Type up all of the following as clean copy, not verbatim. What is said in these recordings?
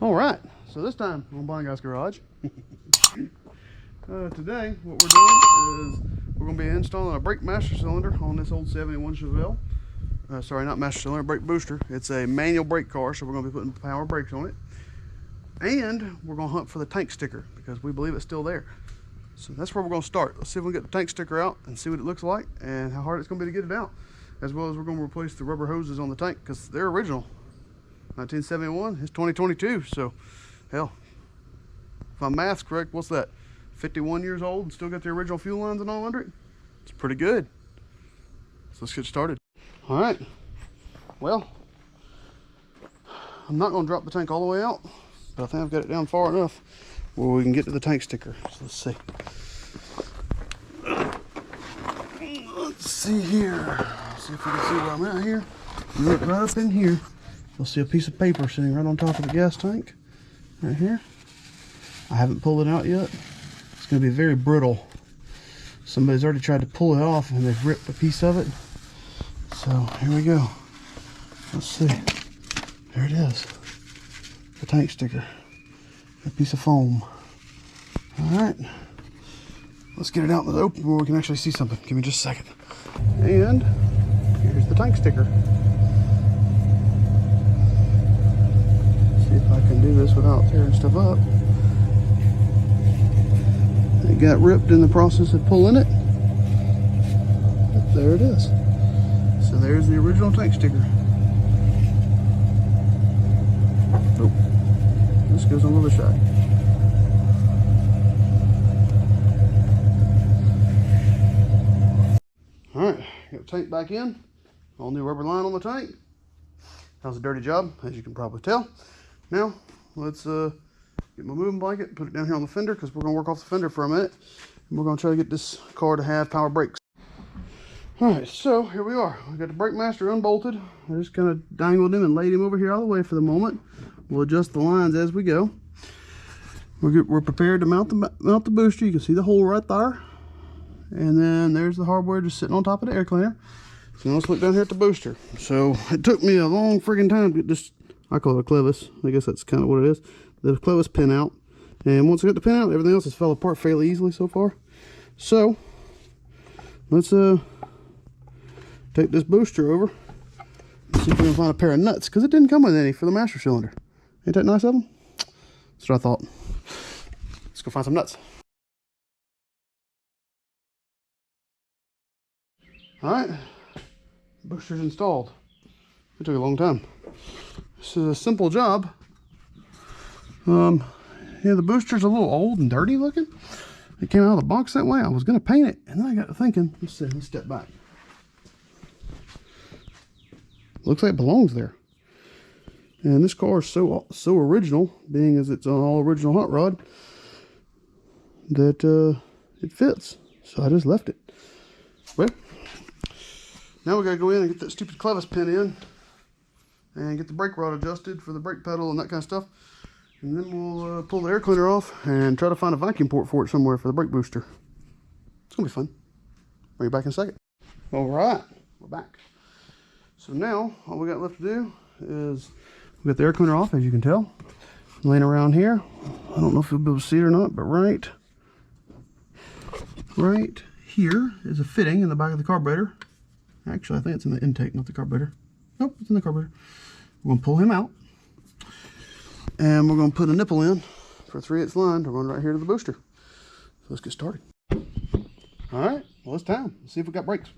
All right, so this time on Blind Guys Garage, today what we're doing is we're going to be installing a brake master cylinder on this old 71 Chevelle. Sorry, not master cylinder, brake booster. It's a manual brake car, so we're going to be putting power brakes on it. And we're going to hunt for the tank sticker because we believe it's still there. So that's where we're going to start. Let's see if we can get the tank sticker out and see what it looks like and how hard it's going to be to get it out. As well as we're going to replace the rubber hoses on the tank because they're original. 1971, it's 2022, so hell, if my math's correct, what's that? 51 years old and still got the original fuel lines and all under it? It's pretty good. So let's get started. All right, well, I'm not going to drop the tank all the way out, but I think I've got it down far enough where we can get to the tank sticker. So let's see. Let's see here. Let's see if we can see where I'm at here. Look right up in here. You'll see a piece of paper sitting right on top of the gas tank, right here. I haven't pulled it out yet. It's going to be very brittle. Somebody's already tried to pull it off and they've ripped a piece of it. So here we go. Let's see. There it is. The tank sticker. A piece of foam. All right. Let's get it out in the open where we can actually see something. Give me just a second. And here's the tank sticker. See if I can do this without tearing stuff up. It got ripped in the process of pulling it. But there it is. So there's the original tank sticker. Oh, this goes on the other side. Alright, got the tank back in. All new rubber line on the tank. That was a dirty job, as you can probably tell. Now, let's get my moving blanket, put it down here on the fender because we're going to work off the fender for a minute. And we're going to try to get this car to have power brakes. Alright, so here we are. We got the brake master unbolted. I just kind of dangled him and laid him over here all the way for the moment. We'll adjust the lines as we go. We're prepared to mount the booster. You can see the hole right there. And then there's the hardware just sitting on top of the air cleaner. So let's look down here at the booster. So it took me a long friggin' time to get this, I call it a clevis. I guess that's kind of what it is. The clevis pin out. And once I got the pin out, everything else has fell apart fairly easily so far. So let's take this booster over and see if we can find a pair of nuts, because it didn't come with any for the master cylinder. Ain't that nice of them? That's what I thought. Let's go find some nuts. Alright, booster's installed. It took a long time. This is a simple job. Yeah, the booster's a little old and dirty looking. It came out of the box that way. I was going to paint it, and then I got to thinking, let's see, let's step back. Looks like it belongs there. And this car is so original, being as it's an all original hot rod, that it fits. So I just left it. Well, now we got to go in and get that stupid clevis pin in and get the brake rod adjusted for the brake pedal and that kind of stuff. And then we'll pull the air cleaner off and try to find a vacuum port for it somewhere for the brake booster. It's going to be fun. Bring you back in a second. All right, we're back. So now all we got left to do is we got the air cleaner off, as you can tell. Laying around here. I don't know if you'll be able to see it or not, but right here is a fitting in the back of the carburetor. Actually, I think it's in the intake, not the carburetor. Nope, it's in the carburetor. We're going to pull him out. And we're going to put a nipple in for a 3/8 line to run right here to the booster. So let's get started. Alright, well it's time. Let's see if we got brakes.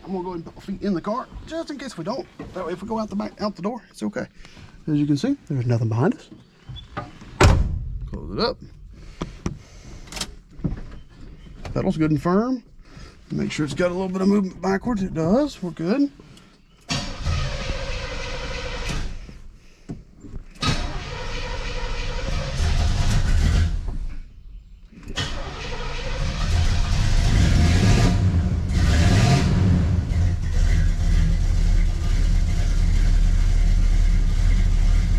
I'm going to go ahead and put my feet in the car, just in case we don't. That way if we go out the door, it's okay. As you can see, there's nothing behind us. Close it up. Pedal's good and firm. Make sure it's got a little bit of movement backwards. It does. We're good.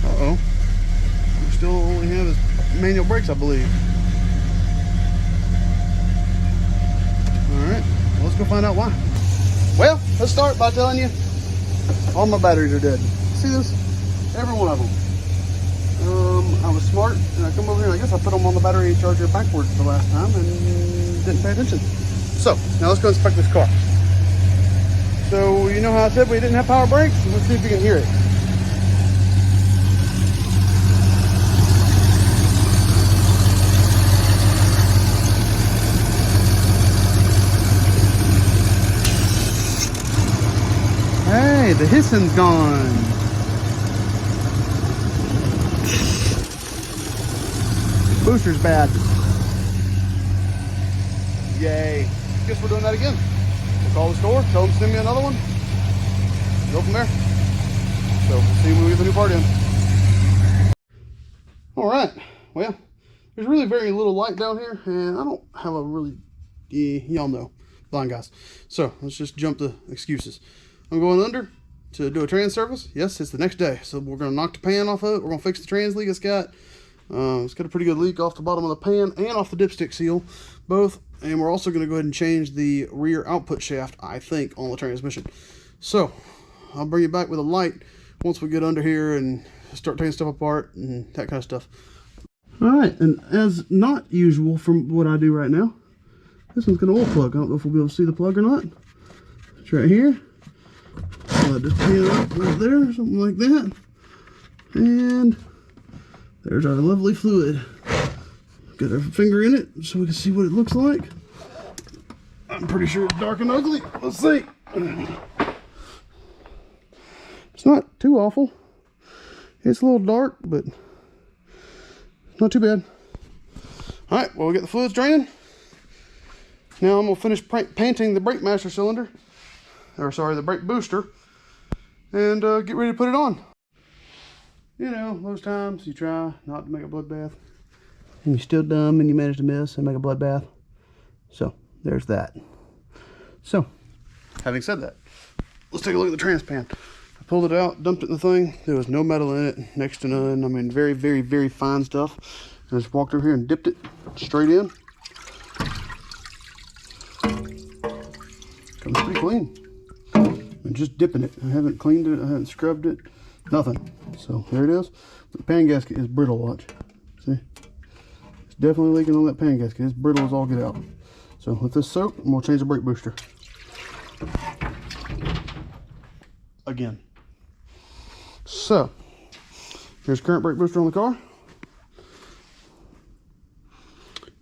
Uh-oh. We still only have his manual brakes, I believe. Alright, well, let's go find out why. Well, let's start by telling you all my batteries are dead. See this? Every one of them. and I come over here, and I guess I put them on the battery charger backwards the last time and didn't pay attention. So, now let's go inspect this car. So, you know how I said we didn't have power brakes? Let's see if you can hear it. Hey, the hissing's gone. Booster's bad. Yay. Guess we're doing that again. We'll call the store, tell them to send me another one. Go from there. So we'll see when we get the new part in. Alright, well, there's really very little light down here, and I don't have a really, y'all know, blind guys. So let's just jump to excuses. I'm going under to do a trans service. Yes, it's the next day. So we're going to knock the pan off of it. We're going to fix the trans leak it's got. It's got a pretty good leak off the bottom of the pan and off the dipstick seal, both. And we're also going to go ahead and change the rear output shaft, I think, on the transmission. So I'll bring you back with a light once we get under here and start taking stuff apart and that kind of stuff. All right, and as not usual from what I do right now, this one's got an oil plug. I don't know if we'll be able to see the plug or not. It's right here. I'll just pin it up right there, something like that. And there's our lovely fluid. Got our finger in it so we can see what it looks like. I'm pretty sure it's dark and ugly. Let's see. It's not too awful. It's a little dark, but not too bad. All right, well, we got the fluids draining. Now I'm gonna finish painting the brake master cylinder, or sorry, the brake booster, and get ready to put it on. You know, those times you try not to make a bloodbath, and you're still dumb and you manage to miss and make a bloodbath. So, there's that. So, having said that, let's take a look at the trans pan. I pulled it out, dumped it in the thing. There was no metal in it, next to none. I mean, very, very, very fine stuff. I just walked over here and dipped it straight in. Comes pretty clean. I'm just dipping it. I haven't cleaned it. I haven't scrubbed it. Nothing. So there it is. The pan gasket is brittle. Watch. See? It's definitely leaking on that pan gasket. It's brittle as all get out. So let this soak and we'll change the brake booster. Again. So here's current brake booster on the car.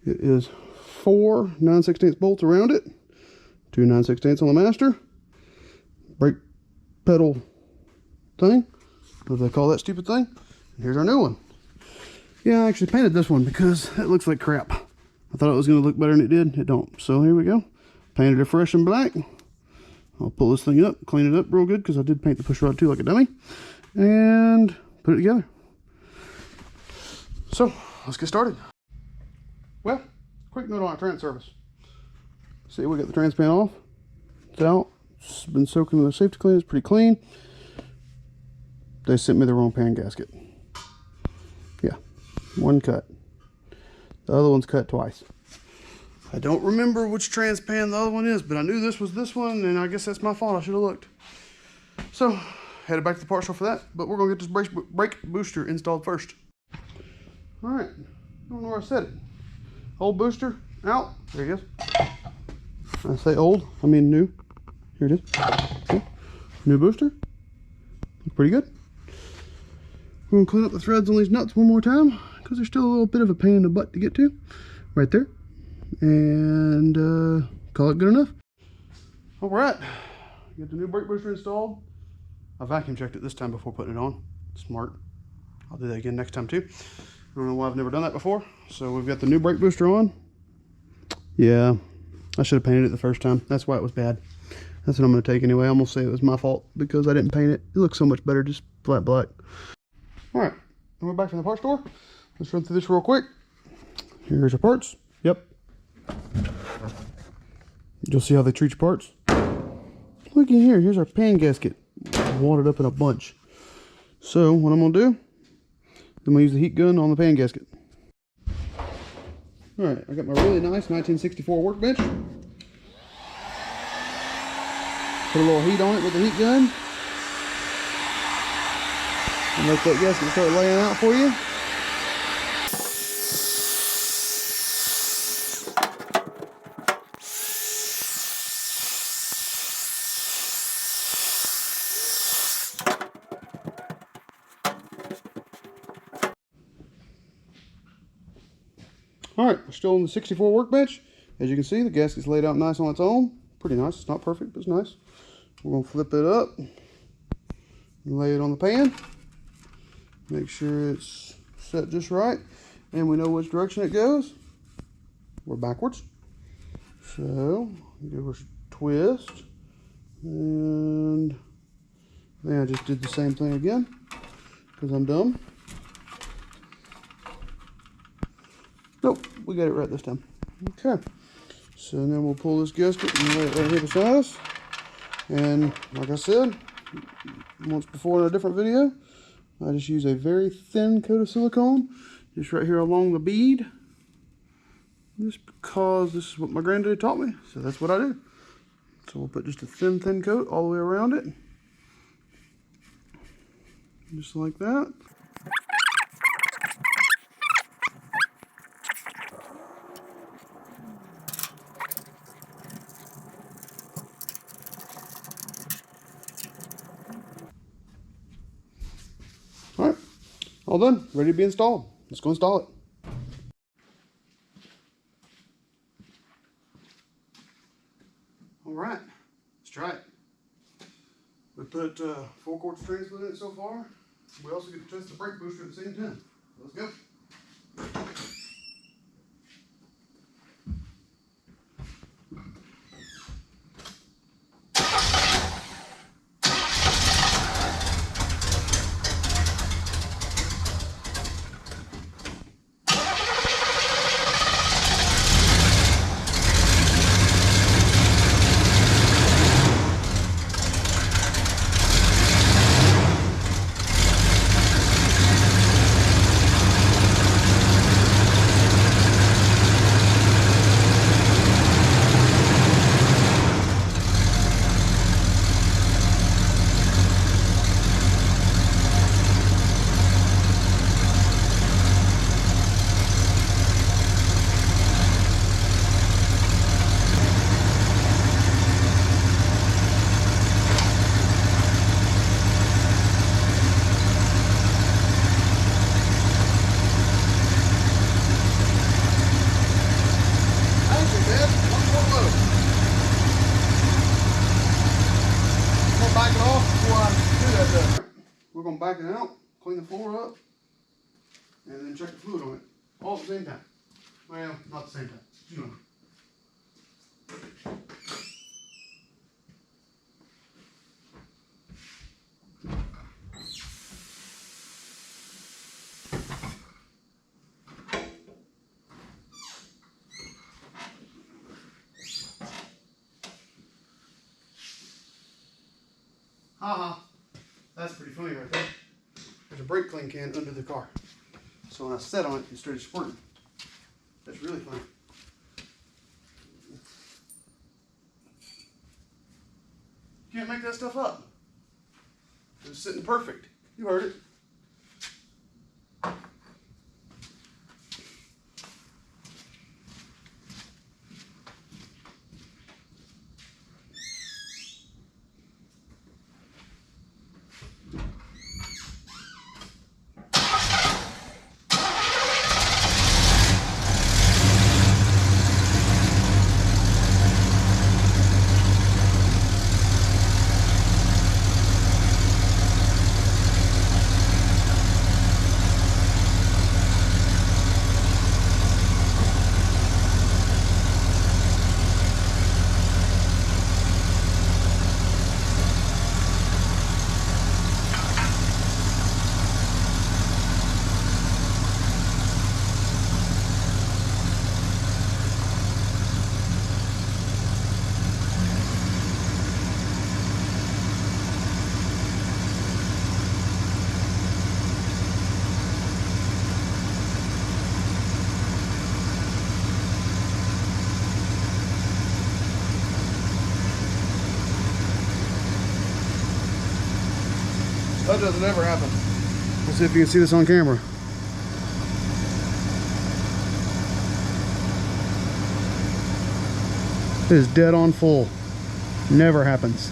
It is 4 9/16 bolts around it. 2 9/16 on the master. Brake pedal thing. What do they call that stupid thing? And here's our new one. Yeah, I actually painted this one because it looks like crap. I thought it was going to look better than it did. It don't. So here we go. Painted it fresh and black. I'll pull this thing up, clean it up real good because I did paint the push rod too like a dummy. And put it together. So let's get started. Well, quick note on our trans service. See, we got the trans pan off. It's out. It's been soaking with a safety clean. It's pretty clean. They sent me the wrong pan gasket. Yeah, one cut. The other one's cut twice. I don't remember which trans pan the other one is, but I knew this was this one, and I guess that's my fault. I should have looked. So, headed back to the parts store for that, but we're going to get this brake booster installed first. All right, I don't know where I set it. Old booster, out. There it is. I say old, I mean new. Here it is. Okay. New booster. Looks pretty good. We're going to clean up the threads on these nuts one more time because they're still a little bit of a pain in the butt to get to. Right there. And call it good enough. All right. Get the new brake booster installed. I vacuum checked it this time before putting it on. Smart. I'll do that again next time too. I don't know why I've never done that before. So we've got the new brake booster on. Yeah, I should have painted it the first time. That's why it was bad. That's what I'm going to take anyway. I'm going to say it was my fault because I didn't paint it. It looks so much better just flat black. All right, and we're back from the parts store. Let's run through this real quick. Here's your parts. Yep. You'll see how they treat your parts. Look in here. Here's our pan gasket. Wadded up in a bunch. So what I'm going to do, I'm going to use the heat gun on the pan gasket. All right, I got my really nice 1964 workbench. Put a little heat on it with the heat gun. And let that gasket start laying out for you. All right, we're still on the 64 workbench. As you can see, the gasket's laid out nice on its own. Pretty nice. It's not perfect, but it's nice. We're gonna flip it up and lay it on the pan. Make sure it's set just right, and we know which direction it goes. We're backwards. So, give her a twist, and then I just did the same thing again, because I'm dumb. Nope, we got it right this time. Okay, so then we'll pull this gasket and lay it right here beside us. And like I said once before in a different video, I just use a very thin coat of silicone, just right here along the bead. Just because this is what my granddaddy taught me, so that's what I do. So we'll put just a thin coat all the way around it. Just like that. Alright, all done, ready to be installed. Let's go install it. Alright, let's try it. We put 4/4 transfer in it so far. We also get to test the brake booster at the same time. Let's go. Back it off before I do that though. We're going to back it out, clean the floor up, and then check the fluid on it. All at the same time. Well, not the same time. You know. Haha, that's pretty funny right there. There's a brake clean can under the car. So when I sat on it, it started squirting. That's really funny. You can't make that stuff up. It was sitting perfect. You heard it. That doesn't ever happen. Let's see if you can see this on camera. It is dead on full. Never happens.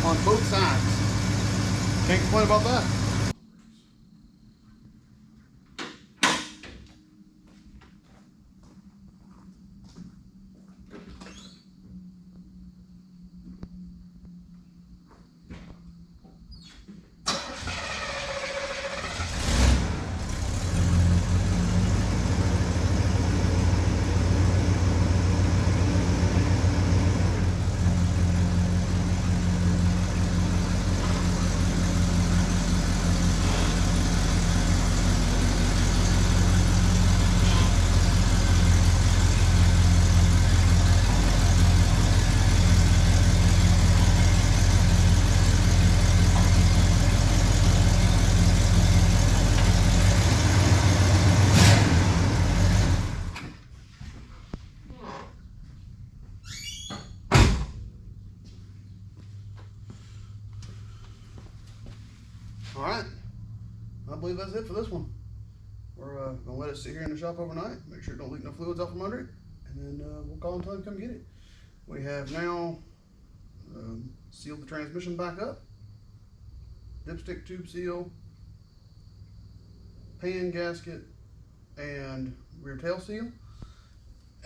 On both sides. Can't complain about that. All right, I believe that's it for this one. We're gonna let it sit here in the shop overnight, make sure it don't leak no fluids out from under it, and then we'll call and tell them to come get it. We have now sealed the transmission back up, dipstick tube seal, pan gasket, and rear tail seal,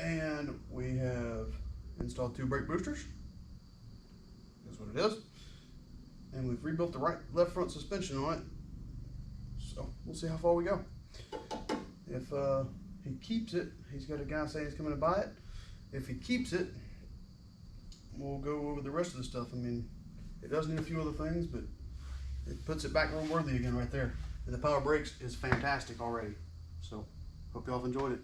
and we have installed 2 brake boosters. That's what it is. And we've rebuilt the left front suspension on it. So we'll see how far we go. If he keeps it, he's got a guy saying he's coming to buy it. If he keeps it, we'll go over the rest of the stuff. I mean, it does need a few other things, but it puts it back road worthy again right there. And the power brakes is fantastic already. So hope y'all have enjoyed it.